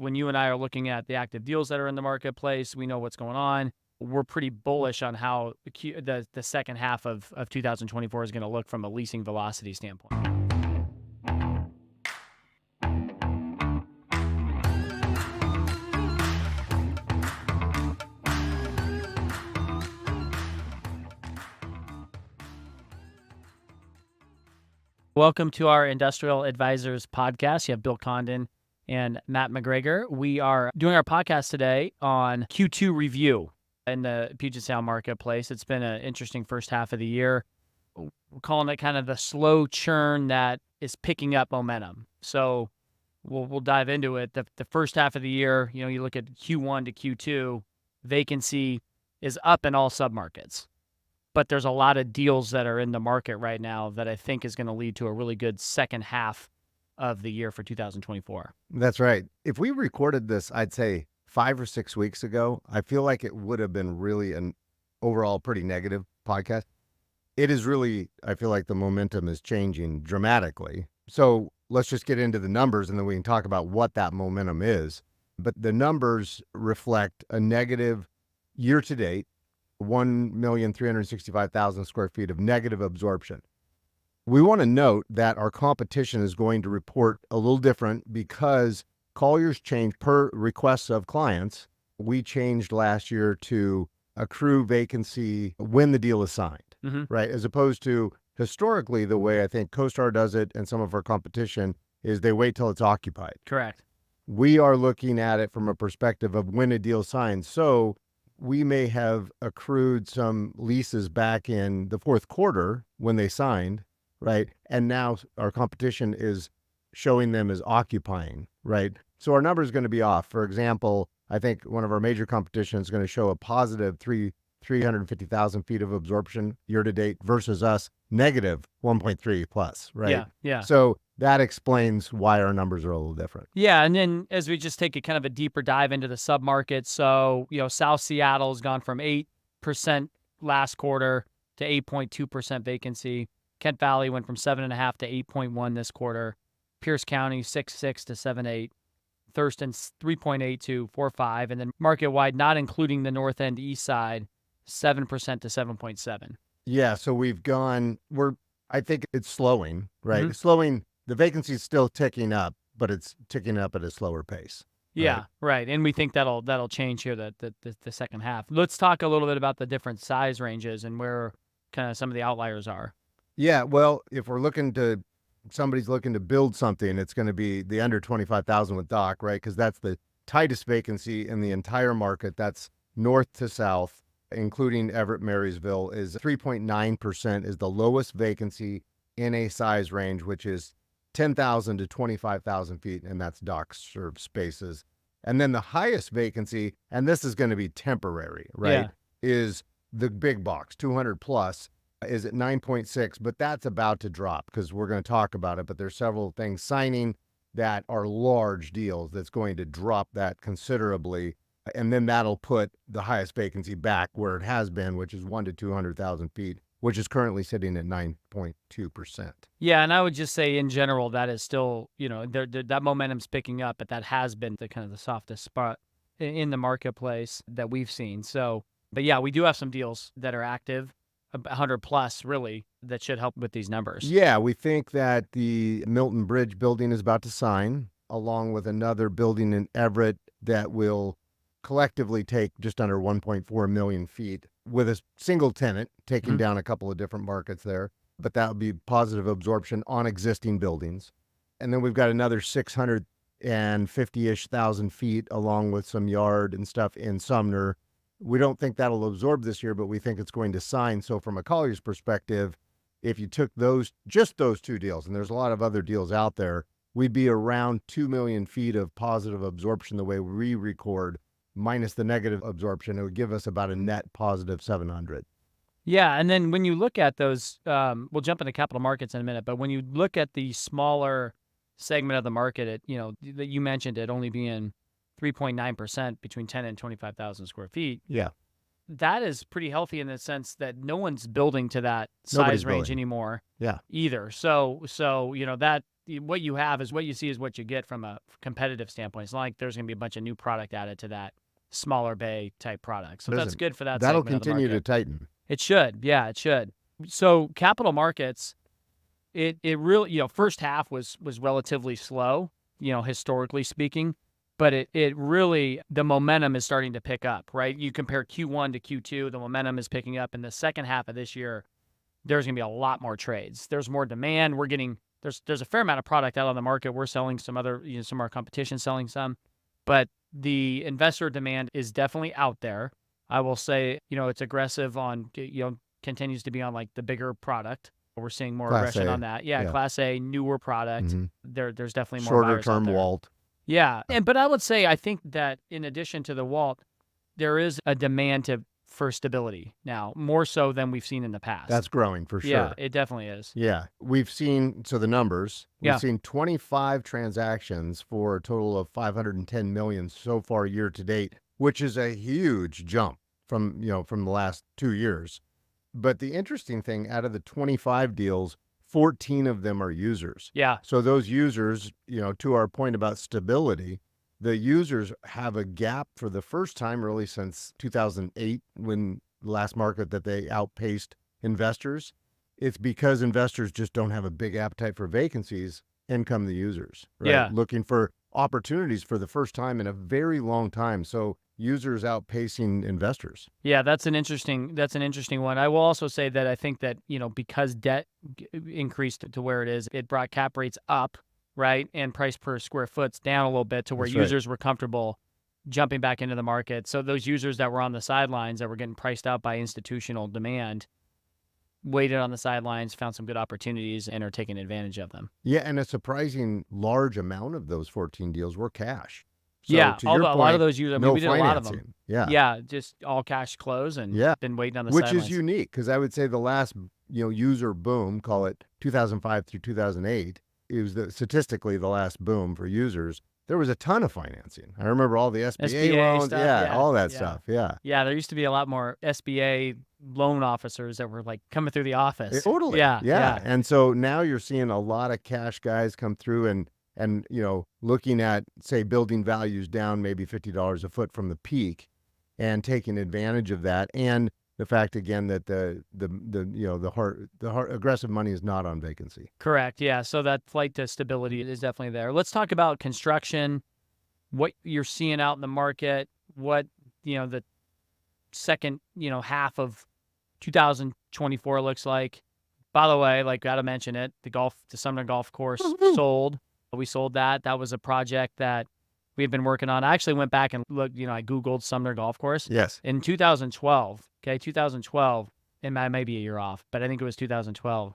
When you and I are looking at the active deals that are in the marketplace, we know what's going on. We're pretty bullish on how the second half of 2024 is going to look from a leasing velocity standpoint. Welcome to our Industrial Advisors podcast. You have Bill Condon and Matt McGregor. We are doing our podcast today on Q2 review in the Puget Sound marketplace. It's been an interesting first half of the year. We're calling it kind of the slow churn that is picking up momentum. So we'll dive into it. The first half of the year, you look at Q1 to Q2, vacancy is up in all submarkets. But there's a lot of deals that are in the market right now that I think is going to lead to a really good second half of the year for 2024. That's right. If we recorded this, I'd say 5 or 6 weeks ago, I feel like it would have been really an overall pretty negative podcast. It is really, I feel like the momentum is changing dramatically. So let's just get into the numbers and then we can talk about what that momentum is. But the numbers reflect a negative year to date, 1,365,000 square feet of negative absorption. We want to note that our competition is going to report a little different because Colliers changed per requests of clients. We changed last year to accrue vacancy when the deal is signed, right? As opposed to historically the way I think CoStar does it and some of our competition is they wait till it's occupied. Correct. We are looking at it from a perspective of when a deal is signed. So we may have accrued some leases back in the fourth quarter when they signed, right? And now our competition is showing them as occupying, right? So our number is going to be off. For example, I think one of our major competition is going to show a positive 350,000 feet of absorption year to date versus us negative 1.3 plus, right? Yeah. So that explains why our numbers are a little different. Yeah, and then as we just take a kind of a deeper dive into the submarket, so South Seattle has gone from 8% last quarter to 8.2% vacancy. Kent Valley went from 7.5 to 8.1 this quarter. Pierce County 6.6 to 7.8. Thurston 3.8 to 4.5, and then market-wide, not including the north end east side, 7% to 7.7. Yeah, so I think it's slowing, right? It's slowing. The vacancy is still ticking up, but it's ticking up at a slower pace. Yeah, right. And we think that'll change here the second half. Let's talk a little bit about the different size ranges and where kind of some of the outliers are. Yeah, well, if somebody's looking to build something, it's going to be the under 25,000 with dock, right? Because that's the tightest vacancy in the entire market. That's north to south, including Everett, Marysville, is 3.9% is the lowest vacancy in a size range, which is 10,000 to 25,000 feet, and that's dock served spaces. And then the highest vacancy, and this is going to be temporary, right, is the big box, 200 plus, is at 9.6, but that's about to drop because we're going to talk about it. But there's several things signing that are large deals that's going to drop that considerably. And then that'll put the highest vacancy back where it has been, which is 1 to 200,000 feet, which is currently sitting at 9.2%. Yeah, and I would just say in general that is still, that momentum's picking up, but that has been the kind of the softest spot in the marketplace that we've seen. So, but yeah, we do have some deals that are active, 100 plus really, that should help with these numbers. Yeah, we think that the Milton Bridge building is about to sign, along with another building in Everett that will collectively take just under 1.4 million feet with a single tenant taking down a couple of different markets there. But that would be positive absorption on existing buildings. And then we've got another 650-ish thousand feet along with some yard and stuff in Sumner. We don't think that'll absorb this year, but we think it's going to sign. So from a Colliers perspective, if you took just those two deals, and there's a lot of other deals out there, we'd be around 2 million feet of positive absorption the way we record, minus the negative absorption. It would give us about a net positive 700. Yeah, and then when you look at those, we'll jump into capital markets in a minute, but when you look at the smaller segment of the market, that you mentioned it only being 3.9% between 10 and 25,000 square feet. Yeah. That is pretty healthy in the sense that no one's building to that Nobody's size range building anymore. Yeah. Either. So that what you have is what you see is what you get from a competitive standpoint. It's not like there's going to be a bunch of new product added to that smaller bay type product. So that's good for that That'll segment of the continue to market. tighten. It should. Yeah, it should. So capital markets, it really, first half was relatively slow, historically speaking, but it really, the momentum is starting to pick up, right? You compare Q1 to Q2, the momentum is picking up. In the second half of this year, there's going to be a lot more trades. There's more demand. There's a fair amount of product out on the market. We're selling some other, some of our competition selling some, but the investor demand is definitely out there. I will say, it's aggressive on, continues to be on like the bigger product. We're seeing more Class aggression A. on that. Yeah, Class A, newer product. There's definitely more Shorter buyers out term there. Walt. Yeah, but I would say I think that in addition to the Walt, there is a demand for stability now, more so than we've seen in the past. That's growing for sure. Yeah, it definitely is. Yeah. We've seen, so the numbers, we've seen 25 transactions for a total of 510 million so far year to date, which is a huge jump from the last 2 years. But the interesting thing, out of the 25 deals, 14 of them are users. Yeah. So those users, to our point about stability, the users have a gap for the first time really since 2008, when the last market that they outpaced investors. It's because investors just don't have a big appetite for vacancies, in come the users, right? Yeah. Looking for opportunities for the first time in a very long time. So users outpacing investors. Yeah, that's an interesting one. I will also say that I think that, because debt increased to where it is, it brought cap rates up, right? And price per square foot's down a little bit to where That's right. users were comfortable jumping back into the market. So those users that were on the sidelines that were getting priced out by institutional demand waited on the sidelines, found some good opportunities, and are taking advantage of them. Yeah, and a surprising large amount of those 14 deals were cash. So yeah, to your a point, lot of those users, no we did financing. a lot of them. Yeah. Just all cash close and been waiting on the Which sidelines. is unique, because I would say the last user boom, call it 2005 through 2008, it was statistically the last boom for users. There was a ton of financing. I remember all the SBA loans, stuff, all that stuff. Yeah. Yeah, there used to be a lot more SBA loan officers that were like coming through the office. Totally. Yeah. And so now you're seeing a lot of cash guys come through and looking at, say, building values down maybe $50 a foot from the peak and taking advantage of that. And the fact, again, that the hard aggressive money is not on vacancy. Correct. Yeah. So that flight to stability is definitely there. Let's talk about construction, what you're seeing out in the market, what, the second, half of 2024 looks like. By the way, got to mention it, the Sumner Golf Course sold. We sold that. That was a project that we had been working on. I actually went back and looked, I Googled Sumner Golf Course. Yes. In 2012, 2012, and I may be a year off, but I think it was 2012,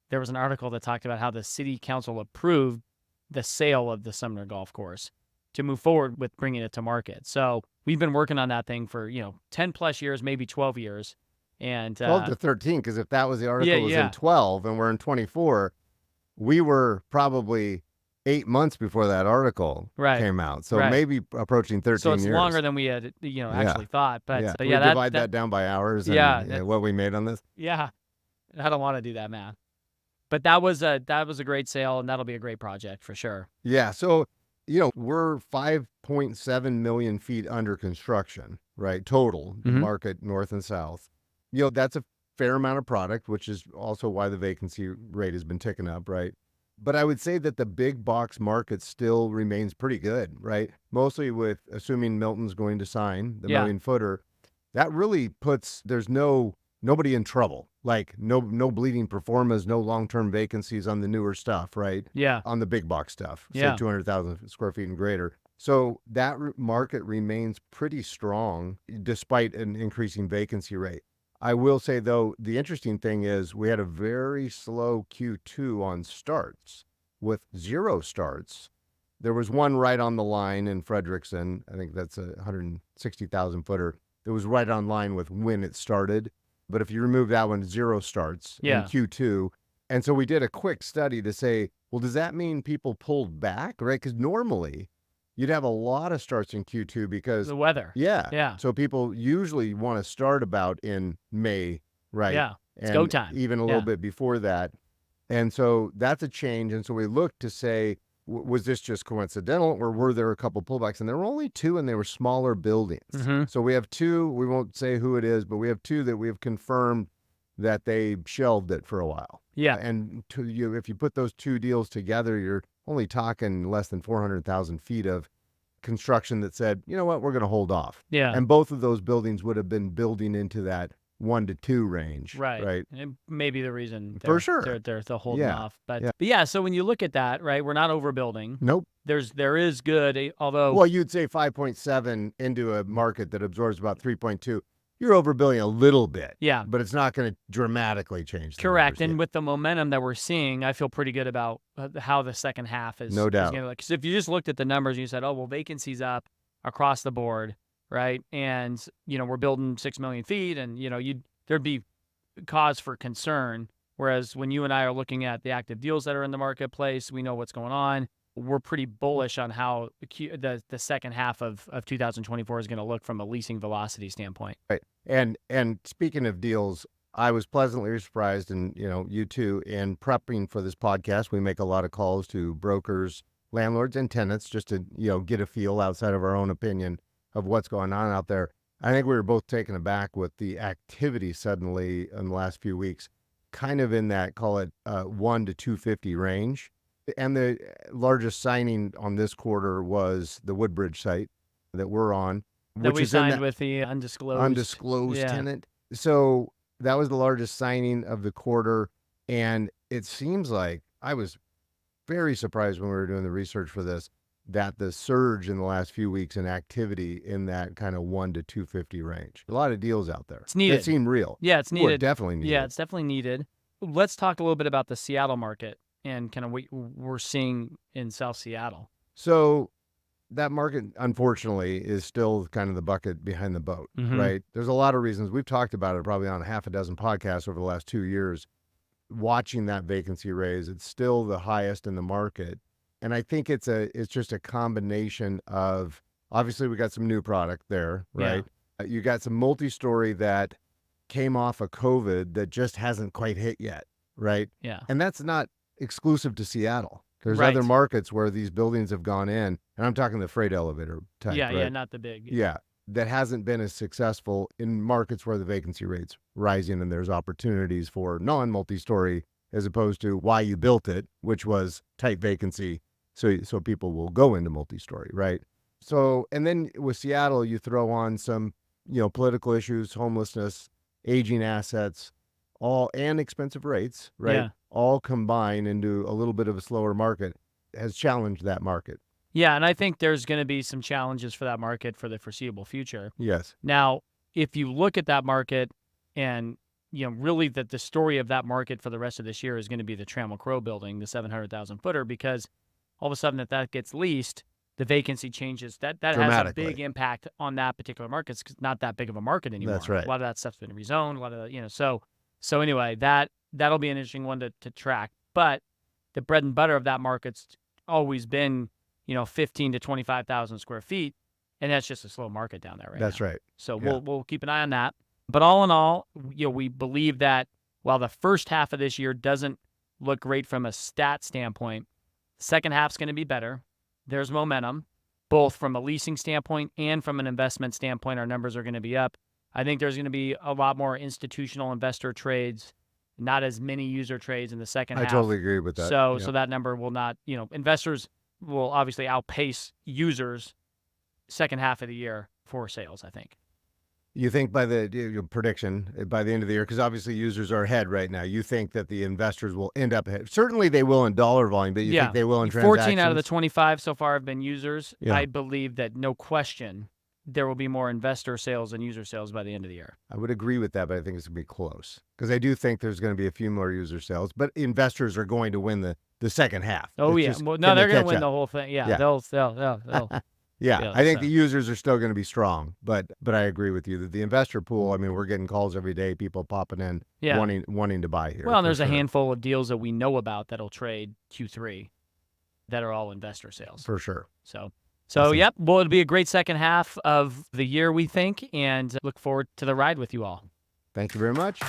there was an article that talked about how the city council approved the sale of the Sumner Golf Course to move forward with bringing it to market. So we've been working on that thing for, 10 plus years, maybe 12 years. And 12 to 13, because if that was the article was in 12 and we're in 24, we were probably 8 months before that article came out. So maybe approaching 13 years. So it's longer than we had, actually thought. But we divide that down by hours and what we made on this. Yeah. I don't want to do that math. But that was a great sale, and that'll be a great project for sure. Yeah. So, we're 5.7 million feet under construction, right? Total market north and south. That's a fair amount of product, which is also why the vacancy rate has been ticking up, right? But I would say that the big box market still remains pretty good, right? Mostly with assuming Milton's going to sign the million footer, that really there's nobody in trouble. Like no bleeding performas, no long-term vacancies on the newer stuff, right? Yeah. On the big box stuff, say 200,000 square feet and greater. So that market remains pretty strong despite an increasing vacancy rate. I will say, though, the interesting thing is we had a very slow Q2 on starts with 0 starts. There was one right on the line in Frederickson. I think that's a 160,000 footer. It was right on line with when it started. But if you remove that one, 0 starts in Q2. And so we did a quick study to say, well, does that mean people pulled back, right? Because normally you'd have a lot of starts in Q2 because the weather. Yeah. So people usually want to start about in May, right? Yeah. It's go time. Even a little bit before that. And so that's a change. And so we looked to say, was this just coincidental, or were there a couple pullbacks? And there were only two, and they were smaller buildings. Mm-hmm. So we have two, we won't say who it is, but we have two that we have confirmed that they shelved it for a while. Yeah. And if you put those two deals together, you're only talking less than 400,000 feet of construction that said, you know what, we're going to hold off. Yeah. And both of those buildings would have been building into that 1 to 2 range. Right. And it may be the reason For sure. they're holding Yeah. off. But Yeah. yeah, so when you look at that, right, we're not overbuilding. Nope. There is good, although Well, you'd say 5.7 into a market that absorbs about 3.2. You're overbuilding a little bit. Yeah. But it's not going to dramatically change the correct. numbers And yet. with the momentum that we're seeing, I feel pretty good about how the second half is. No doubt. Because if you just looked at the numbers and you said, oh, well, vacancy's up across the board, right? And, we're building 6 million feet and, there'd be cause for concern. Whereas when you and I are looking at the active deals that are in the marketplace, we know what's going on. We're pretty bullish on how the second half of 2024 is going to look from a leasing velocity standpoint. Right. And speaking of deals, I was pleasantly surprised, and you too, in prepping for this podcast. We make a lot of calls to brokers, landlords, and tenants just to get a feel outside of our own opinion of what's going on out there. I think we were both taken aback with the activity suddenly in the last few weeks, kind of in that, call it 1 to 250 range. And the largest signing on this quarter was the Woodbridge site that we're on, That which we is in signed that with the undisclosed yeah. tenant. So that was the largest signing of the quarter. And it seems like, I was very surprised when we were doing the research for this, that the surge in the last few weeks in activity in that kind of 1 to 250 range. A lot of deals out there. It's needed. That seem real. Yeah, it's needed. Definitely needed. Yeah, it's definitely needed. Let's talk a little bit about the Seattle market and kind of what we're seeing in South Seattle. So that market, unfortunately, is still kind of the bucket behind the boat, right? There's a lot of reasons. We've talked about it probably on half a dozen podcasts over the last 2 years. Watching that vacancy raise, it's still the highest in the market. And I think it's just a combination of, obviously we got some new product there, right? Yeah. You got some multi-story that came off of COVID that just hasn't quite hit yet, right? Yeah. And that's not exclusive to Seattle. There's right. other markets where these buildings have gone in, and I'm talking the freight elevator type, Yeah, right? yeah, not the big. Yeah, that hasn't been as successful in markets where the vacancy rate's rising and there's opportunities for non-multi-story as opposed to why you built it, which was tight vacancy, so people will go into multi-story, right? So, and then with Seattle, you throw on some, political issues, homelessness, aging assets, and expensive rates, right? Yeah. All combine into a little bit of a slower market, has challenged that market. Yeah, and I think there's going to be some challenges for that market for the foreseeable future. Yes. Now, if you look at that market and, really the story of that market for the rest of this year is going to be the Trammell Crow building, the 700,000 footer, because all of a sudden that gets leased, the vacancy changes. That has a big impact on that particular market. It's not that big of a market anymore. That's right. A lot of that stuff's been rezoned. A lot of so anyway, that'll be an interesting one to track. But the bread and butter of that market's always been 15 to 25,000 square feet, and that's just a slow market down there right now. That's right. So we'll keep an eye on that. But all in all, we believe that while the first half of this year doesn't look great from a stat standpoint, the second half's going to be better. There's momentum, both from a leasing standpoint and from an investment standpoint. Our numbers are going to be up. I think there's going to be a lot more institutional investor trades, not as many user trades in the second half. I totally agree with that. So that number will not, investors will obviously outpace users second half of the year for sales, I think. You think by the prediction, by the end of the year, because obviously users are ahead right now, you think that the investors will end up ahead. Certainly they will in dollar volume, but you think they will in transactions? 14 out of the 25 so far have been users. Yeah. I believe that no question there will be more investor sales than user sales by the end of the year. I would agree with that, but I think it's going to be close. Because I do think there's going to be a few more user sales, but investors are going to win the second half. Oh, it's yeah. Well, no, they're going to win the whole thing. Yeah, they'll. Yeah, I think the users are still going to be strong, but I agree with you that the investor pool, I mean, we're getting calls every day, people popping in, wanting to buy here. Well, and there's a handful of deals that we know about that'll trade Q3 that are all investor sales. For sure. So yep. Well, it'll be a great second half of the year, we think, and look forward to the ride with you all. Thank you very much.